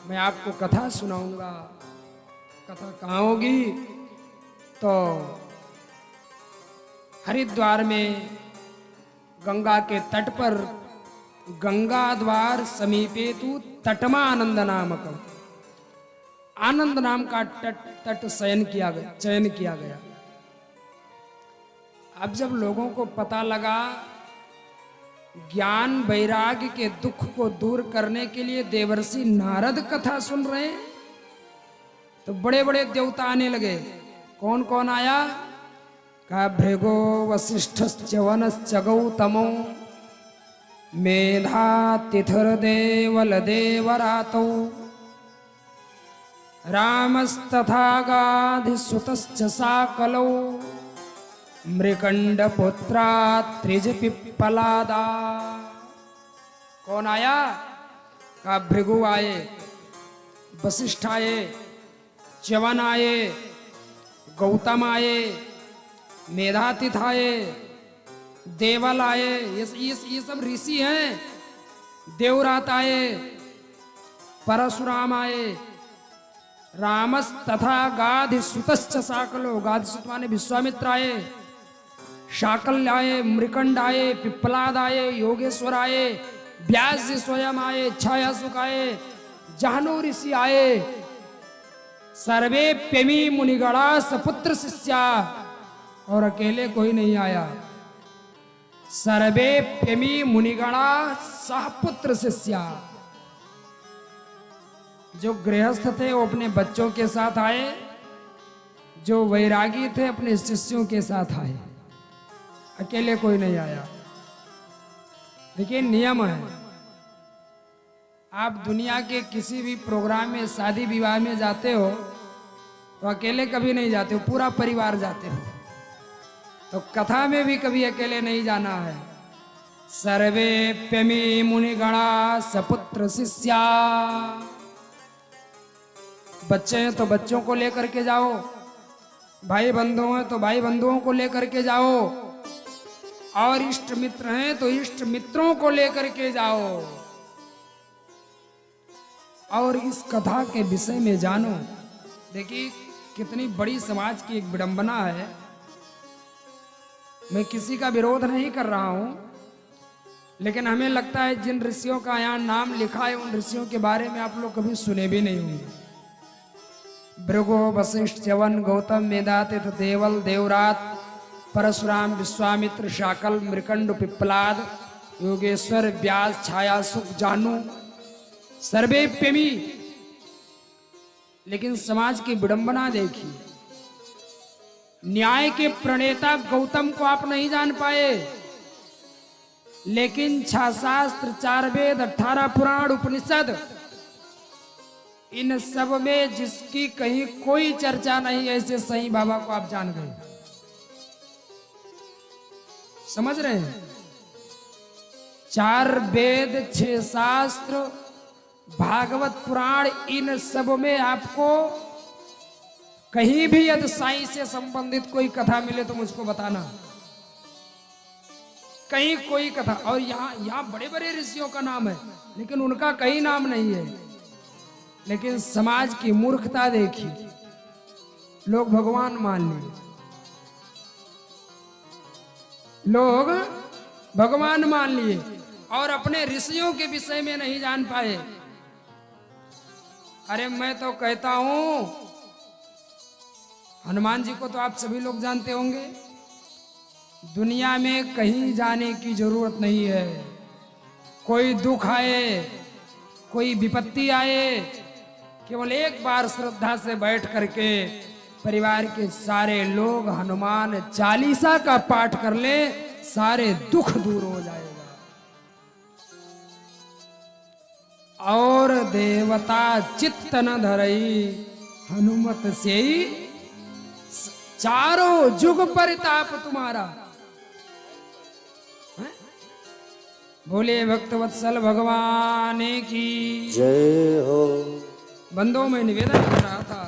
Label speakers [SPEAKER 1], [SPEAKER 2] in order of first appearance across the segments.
[SPEAKER 1] मैं आपको कथा सुनाऊंगा। कथा कहाँ होगी? तो हरिद्वार में गंगा के तट पर गंगा द्वार समीपे तु तटमा आनंद नामक आनंद नाम का तट चयन किया गया। अब जब लोगों को पता लगा ज्ञान वैराग्य के दुख को दूर करने के लिए देवर्षि नारद कथा सुन रहे हैं, तो बड़े बड़े देवता आने लगे। कौन कौन आया? का भृगो वसिष्ठ वनश्च गौतमो मेधा तिथिर देवल देवरातौ रामस्तथा गाधिसुतश्च साकलौ मृकंड पुत्रा त्रिज पिप्पलादा। कौन आया? का भृगु आए, वशिष्ठ आए, च्यवन आए, गौतम आए, मेधातिथ आए, देवल आए। ये सब ऋषि हैं। देवरात आए, परशुराम आए, रामस तथा गाधिसुतश्च साकलो। गाधिसुत माने विश्वामित्र आए, शाकल आए, मृकंड आए, पिप्पलाद आए, योगेश्वर आए, व्यास जी स्वयं आए, छायासुख आए, जाहनु ऋषि आए। सर्वे प्यमी मुनिगणा सपुत्र शिष्या। और अकेले कोई नहीं आया। सर्वे प्यमी मुनिगणा सहपुत्र शिष्या। जो गृहस्थ थे वो अपने बच्चों के साथ आए, जो वैरागी थे अपने शिष्यों के साथ आए, अकेले कोई नहीं आया। देखिए नियम है, आप दुनिया के किसी भी प्रोग्राम में, शादी विवाह में जाते हो तो अकेले कभी नहीं जाते हो, पूरा परिवार जाते हो। तो कथा में भी कभी अकेले नहीं जाना है। सर्वे प्यमी मुनिगणा सपुत्र शिष्या। बच्चे हैं तो बच्चों को लेकर के जाओ, भाई बंधु हैं तो भाई बंधुओं को लेकर के जाओ, और इष्ट मित्र हैं तो इष्ट मित्रों को लेकर के जाओ। और इस कथा के विषय में जानो। देखिए कितनी बड़ी समाज की एक विडंबना है। मैं किसी का विरोध नहीं कर रहा हूं, लेकिन हमें लगता है जिन ऋषियों का यहाँ नाम लिखा है उन ऋषियों के बारे में आप लोग कभी सुने भी नहीं होंगे। भृगु वशिष्ठ च्यवन गौतम मेधातिथ देवल देवरात परशुराम विश्वामित्र शाकल मृकंड पिप्पलाद योगेश्वर व्यास छायासुख जानु सर्वे प्यमी। लेकिन समाज की विडंबना देखिए, न्याय के प्रणेता गौतम को आप नहीं जान पाए, लेकिन 6 शास्त्र 4 वेद 18 पुराण उपनिषद, इन सब में जिसकी कहीं कोई चर्चा नहीं, ऐसे सही बाबा को आप जान गए। समझ रहे हैं? 4 वेद 6 शास्त्र भागवत पुराण, इन सब में आपको कहीं भी यदि साईं से संबंधित कोई कथा मिले तो मुझको बताना, कहीं कोई कथा। और यहाँ बड़े बड़े ऋषियों का नाम है, लेकिन उनका कहीं नाम नहीं है। लेकिन समाज की मूर्खता देखिए, लोग भगवान मान लिए, लोग भगवान मान लिए और अपने ऋषियों के विषय में नहीं जान पाए। अरे मैं तो कहता हूं, हनुमान जी को तो आप सभी लोग जानते होंगे। दुनिया में कहीं जाने की जरूरत नहीं है। कोई दुख आए, कोई विपत्ति आए, केवल एक बार श्रद्धा से बैठ करके परिवार के सारे लोग हनुमान चालीसा का पाठ कर ले, सारे दुख दूर हो जाएगा। और देवता चित्त न धरई हनुमत से चारों जुग परिताप तुम्हारा। बोले भक्तवत्सल भगवान की
[SPEAKER 2] जय हो।
[SPEAKER 1] बंदों में निवेदन कर रहा था,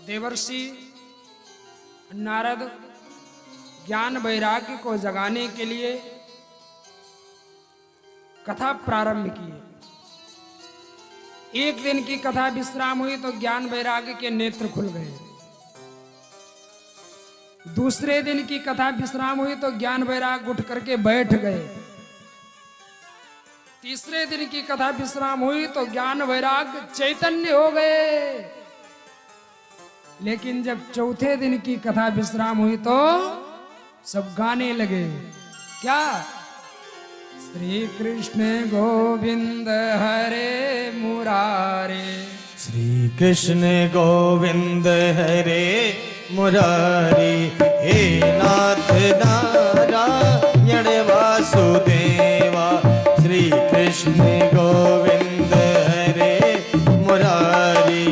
[SPEAKER 1] देवर्षि नारद ज्ञान वैराग्य को जगाने के लिए कथा प्रारंभ किए। एक दिन की कथा विश्राम हुई तो ज्ञान वैराग्य के नेत्र खुल गए। दूसरे दिन की कथा विश्राम हुई तो ज्ञान वैराग्य उठ करके बैठ गए। तीसरे दिन की कथा विश्राम हुई तो ज्ञान वैराग्य चैतन्य हो गए। लेकिन जब चौथे दिन की कथा विश्राम हुई तो सब गाने लगे। क्या? श्री कृष्ण गोविंद हरे मुरारे,
[SPEAKER 2] श्री कृष्ण गोविंद हरे मुरारी, हे नाथ नारायण वासुदेवा। श्री कृष्ण गोविंद हरे मुरारी,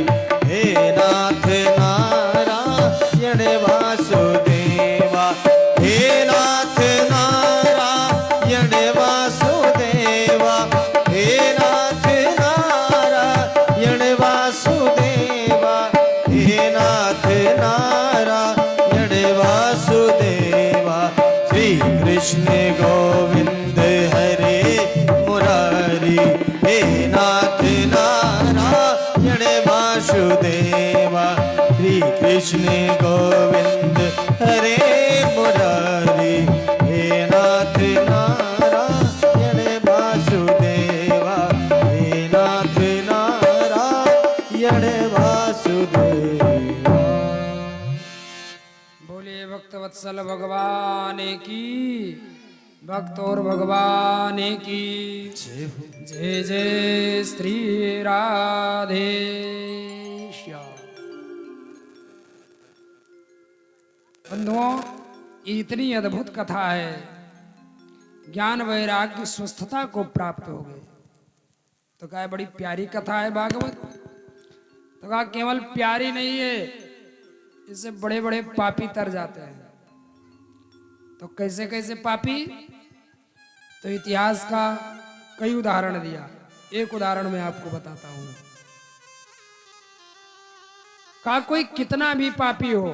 [SPEAKER 2] हे नाथ नारायण वासुदेवा। हे नाथ नारायण वासुदेवा, हे नाथ नारायण वासुदेवा, हे नाथ नारायण वासुदेवा। श्री कृष्ण गोविंद हरे मुरारी, हे नाथ नारायण वासुदेवा। श्री कृष्ण गोविंद हरे मुरारी, हे नाथ नारायण वासुदेवा, हे नाथ नारायण वासुदेवा।
[SPEAKER 1] बोले भक्तवत्सल भगवान की, भक्त और भगवान की जय जय श्री राधे श्याम। बंधुओं, ये इतनी अद्भुत कथा है। ज्ञान वैराग्य स्वस्थता को प्राप्त हो गए। तो कहा बड़ी प्यारी कथा है भागवत। तो कहा केवल प्यारी नहीं है, इससे बड़े बड़े पापी तर जाते हैं। तो कैसे कैसे पापी? तो इतिहास का कई उदाहरण दिया। एक उदाहरण मैं आपको बताता हूं। कहा कोई कितना भी पापी हो,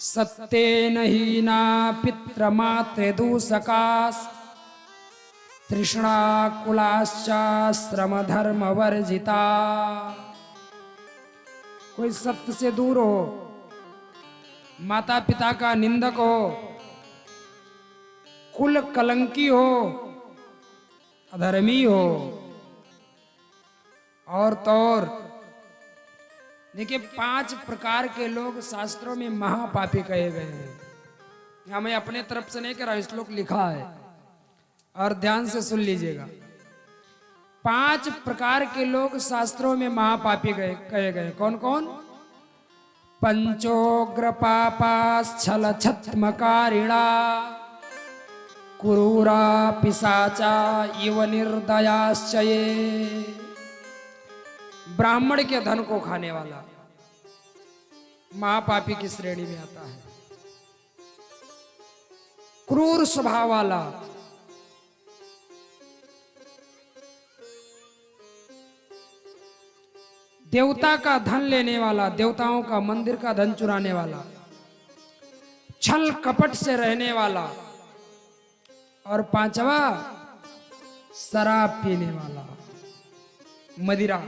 [SPEAKER 1] सत्तेन हीना पितृमात्र दूषकास, तृष्णा कुलाश्चा श्रम धर्म वर्जिता। कोई सत्य से दूर हो, माता पिता का निंदक हो, कुल कलंकी हो, अधर्मी हो, और तो और देखिए 5 प्रकार के लोग शास्त्रों में महापापी कहे गए हैं। यहां मैं अपने तरफ से नहीं कह रहा, श्लोक लिखा है और ध्यान से सुन लीजिएगा। 5 प्रकार के लोग शास्त्रों में महापापी कहे गए। कौन कौन? पंचोग्र पापाश्छल छत्मकारिणा, क्रूरा पिशाचा इव निर्दयाश्च ये। ब्राह्मण के धन को खाने वाला महापापी की श्रेणी में आता है। क्रूर स्वभाव वाला, देवता का धन लेने वाला, देवताओं का मंदिर का धन चुराने वाला, छल कपट से रहने वाला, और 5वां शराब पीने वाला, मदिरा।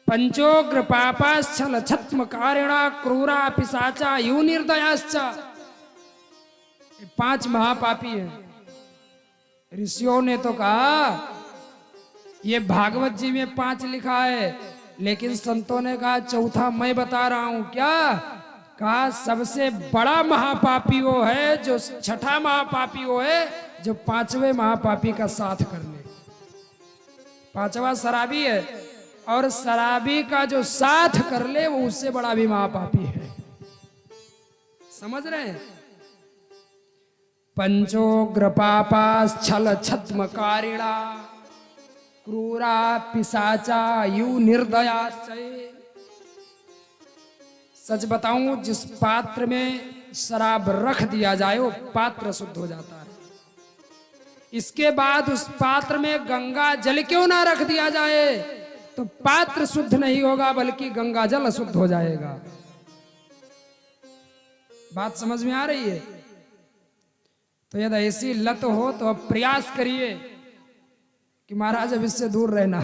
[SPEAKER 1] पंचोग्र पापाश्छल छत्मकारिणा क्रूरा पिशाचा यू निर्दयाश्च। 5 महापापी हैं। ऋषियों ने तो कहा, ये भागवत जी में 5 लिखा है, लेकिन संतों ने कहा चौथा मैं बता रहा हूं। क्या कहा? सबसे बड़ा महापापी वो है जो, छठा महापापी वो है जो 5वें महापापी का साथ कर ले। 5वां शराबी है, और शराबी का जो साथ कर ले वो उससे बड़ा भी महापापी है। समझ रहे हैं? पंचोग्र पापाश्छल छत्मकारिणा, क्रूरा पिशाचा यू निर्दयाश्च। सच बताऊं, जिस पात्र में शराब रख दिया जाए वो पात्र शुद्ध हो जाता है। इसके बाद उस पात्र में गंगा जल क्यों ना रख दिया जाए तो पात्र शुद्ध नहीं होगा, बल्कि गंगा जल अशुद्ध हो जाएगा। बात समझ में आ रही है? तो यदि ऐसी लत हो तो अब प्रयास करिए कि महाराज अब इससे दूर रहना।